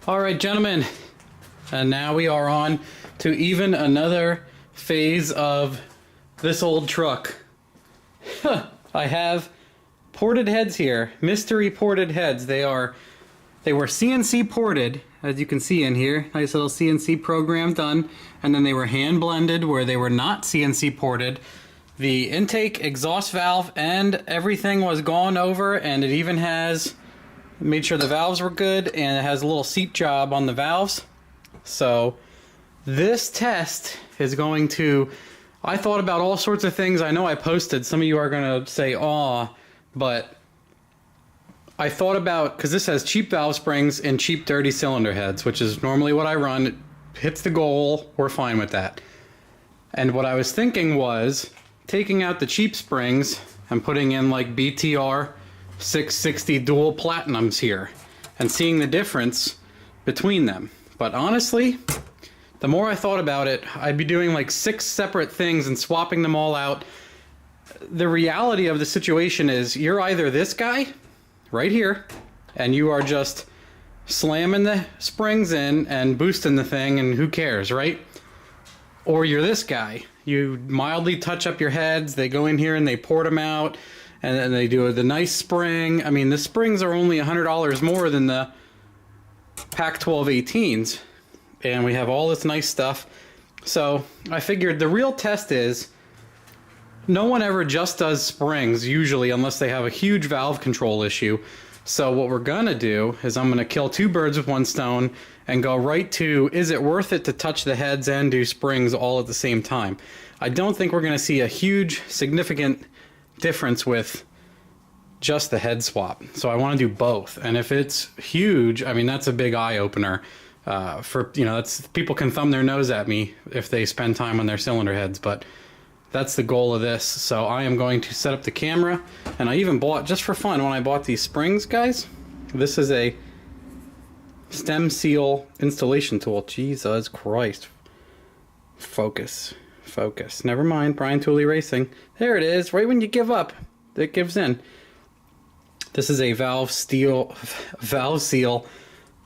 All right, gentlemen, and now we are on to even another phase of this old truck. I have ported heads here, mystery ported heads. They were CNC ported, as you can see in here. Nice little CNC program done, and then they were hand blended where they were not CNC ported. The intake, exhaust valve, and everything was gone over, and it even has made sure the valves were good, and it has a little seat job on the valves. So this test is going to, I thought about all sorts of things. I know I posted, some of you are going to say aw, but I thought about, because this has cheap valve springs and cheap dirty cylinder heads, which is normally what I run. It hits the goal, we're fine with that. And what I was thinking was taking out the cheap springs and putting in like BTR 660 dual platinums here and seeing the difference between them. But honestly, the more I thought about it, I'd be doing like 6 separate things and swapping them all out. The reality of the situation is you're either this guy right here and you are just slamming the springs in and boosting the thing and who cares, right? Or you're this guy. You mildly touch up your heads, they go in here and they port them out, and then they do the nice spring. I mean, the springs are only $100 more than the Pac 12 18s, and we have all this nice stuff. So I figured the real test is, no one ever just does springs usually unless they have a huge valve control issue. So what we're gonna do is I'm gonna kill 2 birds with 1 stone and go right to, is it worth it to touch the heads and do springs all at the same time? I don't think we're gonna see a huge significant difference with just the head swap. So I wanna do both. And if it's huge, I mean, that's a big eye opener. For, you know, that's, people can thumb their nose at me if they spend time on their cylinder heads, but that's the goal of this. So I am going to set up the camera, and I even bought, just for fun, when I bought these springs, guys, this is a stem seal installation tool. Jesus Christ. Focus. Focus. Never mind, Brian Tooley Racing. There it is, right when you give up, it gives in. This is a valve seal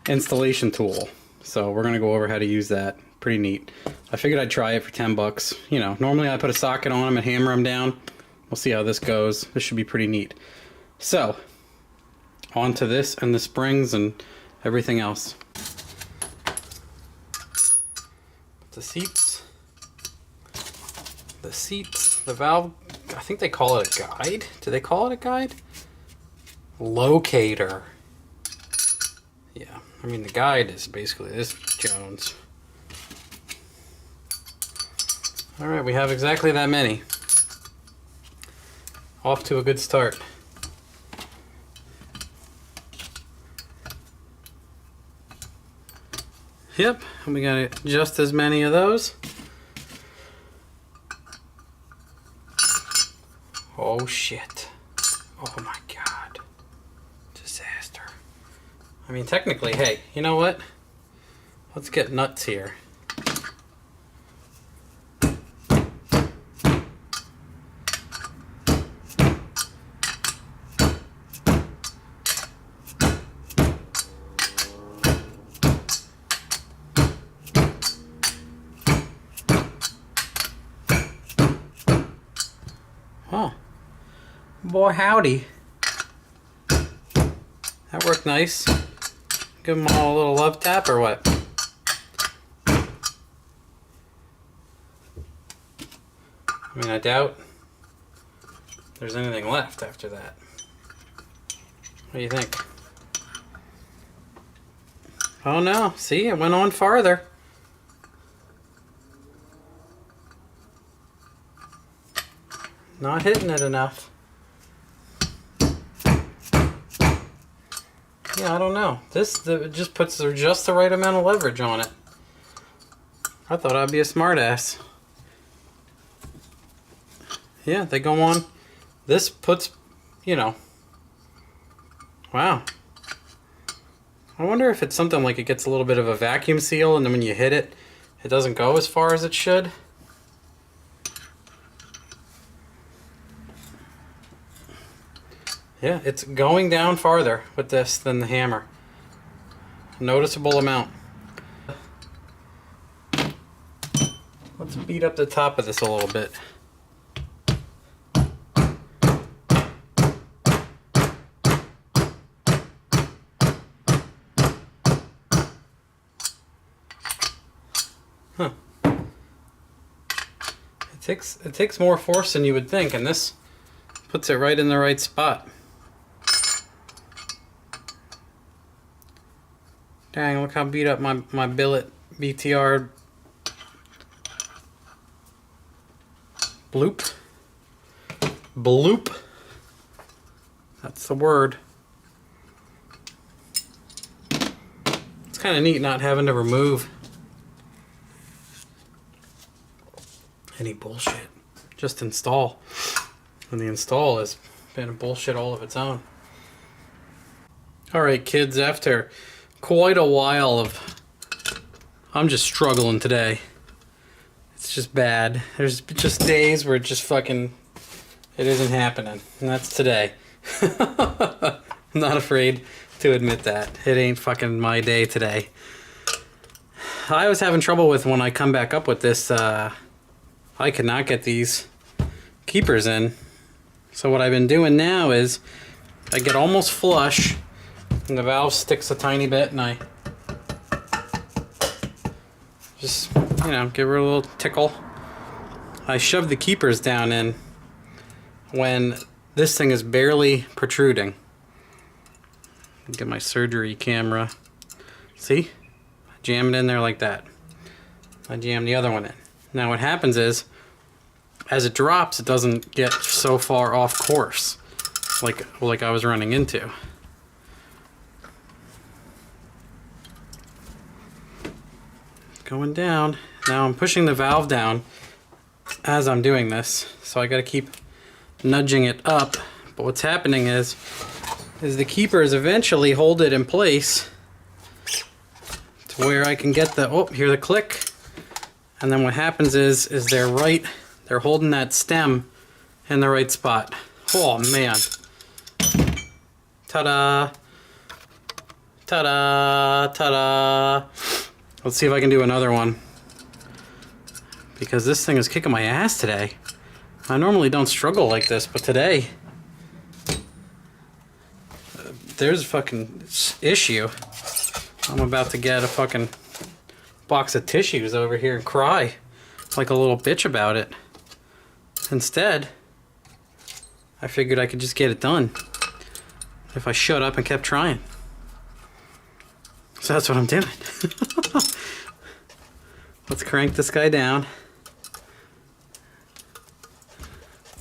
installation tool. So we're gonna go over how to use that. Pretty neat. I figured I'd try it for 10 bucks. You know, normally I put a socket on them and hammer them down. We'll see how this goes. This should be pretty neat. So, on to this and the springs and everything else. The seats. The seats. The valve. I think they call it a guide. Do they call it a guide? Locator. Yeah, I mean the guide is basically this Jones. Alright, we have exactly that many. Off to a good start. Yep, we got just as many of those. Oh shit. Oh my god. Disaster. I mean, technically, hey, you know what? Let's get nuts here. Oh, boy howdy. That worked nice. Give them all a little love tap or what? I mean, I doubt there's anything left after that. What do you think? Oh no, see, it went on farther. Not hitting it enough. Yeah, I don't know. It just puts just the right amount of leverage on it. I thought I'd be a smart ass. Yeah, they go on. This puts, you know. Wow. I wonder if it's something like it gets a little bit of a vacuum seal and then when you hit it, it doesn't go as far as it should. Yeah, it's going down farther with this than the hammer. Noticeable amount. Let's beat up the top of this a little bit. Huh. It takes more force than you would think, and this puts it right in the right spot. Dang, look how beat up my billet BTR bloop. Bloop. That's the word. It's kind of neat not having to remove any bullshit. Just install. And the install has been a bullshit all of its own. Alright kids, after quite a while of... I'm just struggling today. It's just bad. There's just days where it just fucking... It isn't happening. And that's today. I'm not afraid to admit that. It ain't fucking my day today. I was having trouble with when I come back up with this, I could not get these keepers in. So what I've been doing now is I get almost flush and the valve sticks a tiny bit and I just, you know, give her a little tickle. I shove the keepers down in when this thing is barely protruding. Get my surgery camera. See? Jam it in there like that. I jam the other one in. Now what happens is, as it drops, it doesn't get so far off course, like I was running into. Going down. Now I'm pushing the valve down as I'm doing this, so I gotta keep nudging it up. But what's happening is the keepers eventually hold it in place to where I can get the, oh, hear the click. And then what happens is they're holding that stem in the right spot. Oh man. Ta-da. Ta-da. Ta-da. Let's see if I can do another one. Because this thing is kicking my ass today. I normally don't struggle like this, but today there's a fucking issue. I'm about to get a fucking box of tissues over here and cry like a little bitch about it. Instead, I figured I could just get it done if I shut up and kept trying. So that's what I'm doing. Let's crank this guy down.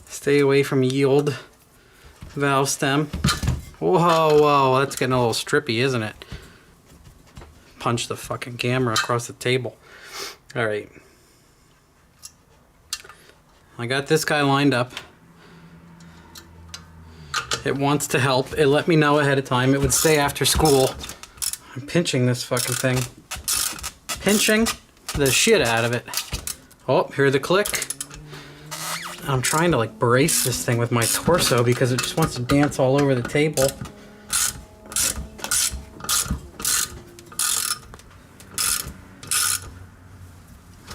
Stay away from yield valve stem. Whoa, whoa, that's getting a little strippy, isn't it? Punch the fucking camera across the table. Alright. I got this guy lined up. It wants to help. It let me know ahead of time. It would stay after school. I'm pinching this fucking thing. Pinching the shit out of it. Oh, hear the click. I'm trying to like brace this thing with my torso because it just wants to dance all over the table.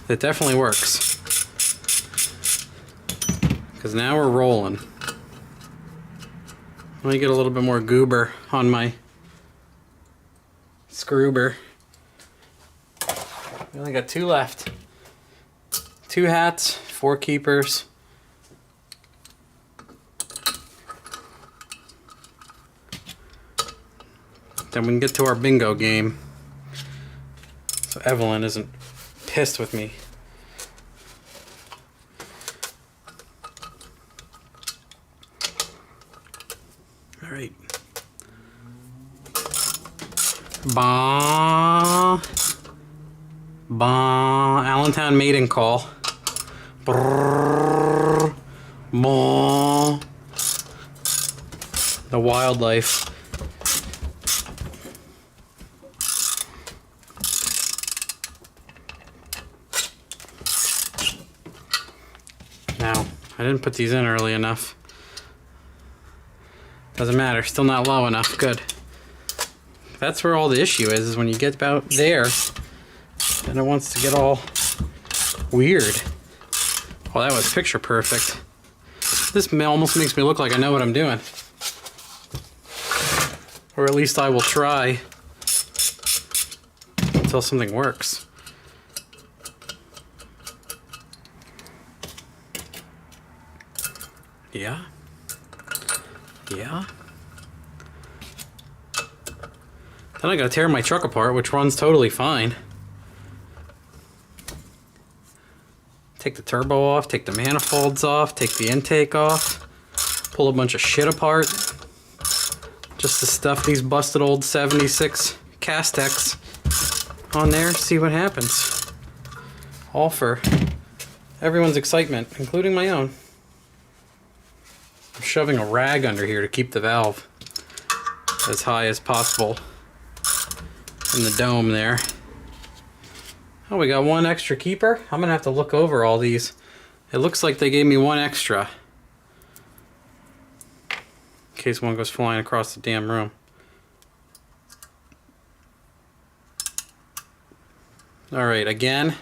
It definitely works. Because now we're rolling. Let me get a little bit more goober on my screwber. We only got 2 left. 2 hats, 4 keepers. Then we can get to our bingo game. So Evelyn isn't pissed with me. Alright. Bah. Bah. Allentown mating call. Brrr. Bah. The wildlife. Now, I didn't put these in early enough. Doesn't matter, still not low enough. Good. That's where all the issue is when you get about there, then it wants to get all weird. Oh, that was picture perfect. This almost makes me look like I know what I'm doing. Or at least I will try until something works. Yeah. Yeah. Then I gotta tear my truck apart, which runs totally fine. Take the turbo off, take the manifolds off, take the intake off, pull a bunch of shit apart. Just to stuff these busted old 76 Castex on there, see what happens. All for everyone's excitement, including my own. I'm shoving a rag under here to keep the valve as high as possible in the dome there. Oh, we got one extra keeper. I'm gonna have to look over all these. It looks like they gave me one extra in case one goes flying across the damn room. Alright, again.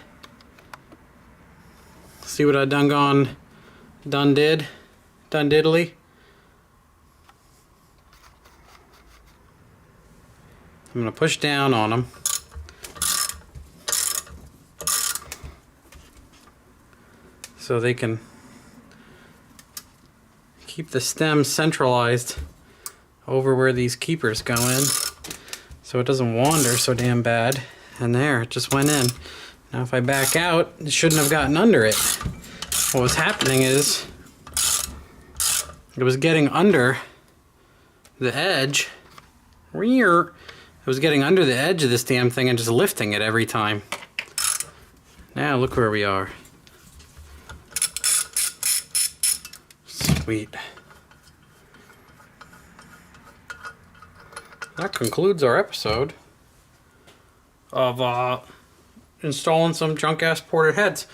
See what I done diddly. I'm gonna push down on them. So they can keep the stem centralized over where these keepers go in, so it doesn't wander so damn bad. And there, it just went in. Now if I back out, it shouldn't have gotten under it. What was happening is it was getting under the edge. It was getting under the edge of this damn thing and just lifting it every time. Now look where we are. Sweet. That concludes our episode of installing some junk ass ported heads.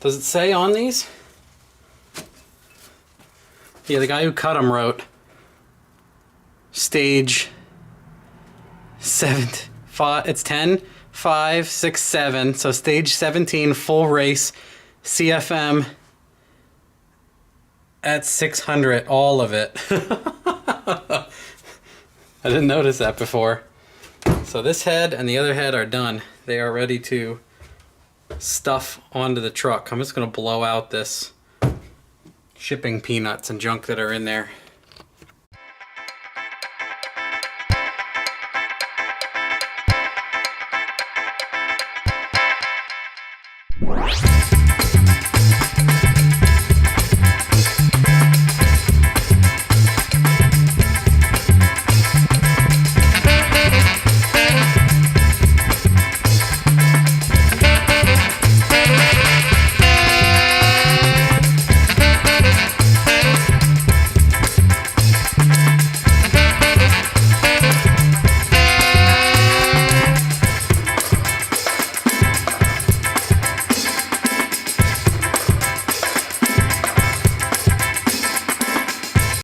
Does it say on these? Yeah, the guy who cut them wrote stage 7, 5, it's 10, 5, 6, 7. So stage 17 full race CFM at 600, all of it. I didn't notice that before. So this head and the other head are done. They are ready to stuff onto the truck. I'm just gonna blow out this shipping peanuts and junk that are in there.